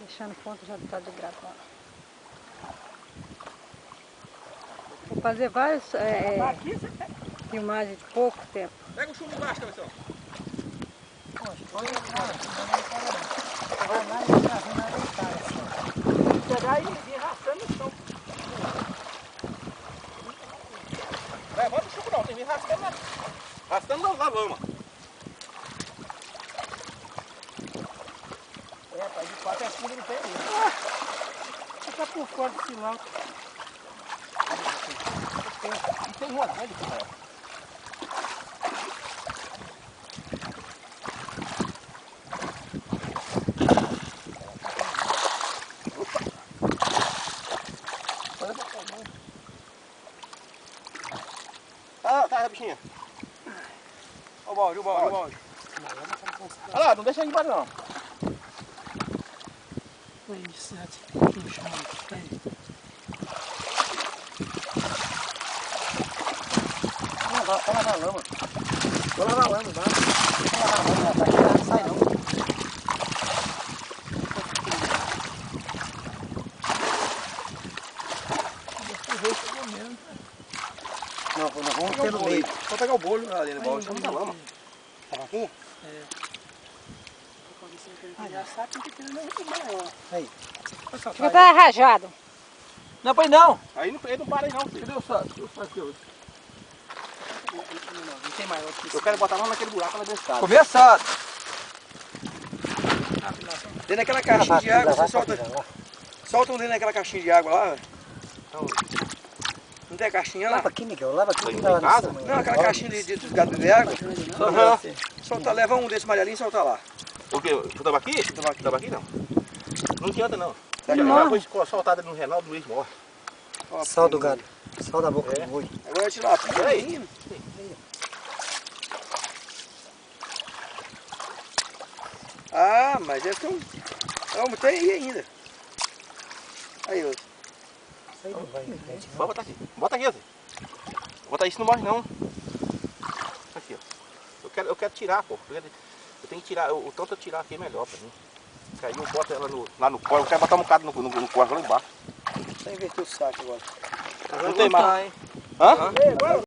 Deixando ponto já tá de gravar. Vou fazer várias filmagens de pouco tempo. Pega o chumbo embaixo, cabeção. Pegar e arrastando no chão. Vai, bota o chumbo não, tem que vir arrastando na lama. É, pai, de fato é fundo no pé mesmo. Fica por fora do cilantro. E tem uma grande por fora. Ah, tá, bichinha. Olha o balde, olha o balde. Olha lá, não deixa ele embaixo não. Aí, certo. No chão. Aí. Vai lavar a lama. Vou lavar a lama, vai. Vou lavar a lama, vai tirar, não sai não. Não, nós vamos ter no meio. Só pegar o bolho ali no balde, muita lama. Tá aqui? É. Já sabe que tem muito maior. Aí. Fica tá rajado. Não, põe não. Aí ele não para aí não, filho. Cadê o saco? O saco que eu... Não tem maior que isso. Eu quero botar lá naquele buraco lá dentro de casa. Começado. Dentro daquela caixinha de água, você solta um dentro daquela caixinha de água lá, velho. Não tem a caixinha lá? Lava aqui, Miguel, lava aqui. Em casa? Não, aquela caixinha dos gatos de água. Solta, leva um desse amarelinho e solta lá. O quê? O tambaqui? Tambaqui não. Não adianta não. Morre. Foi soltada no renal do Luiz morre. Sal do gado. Sal da boca do boi. Agora eu tirar a Aí. Ah, mas é tão... Não, tem aí ainda. Aí, ó. Isso aí não vai. Pode botar aqui. Bota aqui, assim. Bota isso, não morre não. Aqui, ó. Eu quero tirar, pô. Eu tenho que tirar, o tanto eu tirar aqui é melhor pra mim. Porque aí eu boto ela lá no córrego. Eu quero botar um bocado no córrego lá embaixo. Só inverter o saco agora. Não tem mais. hein? Hã?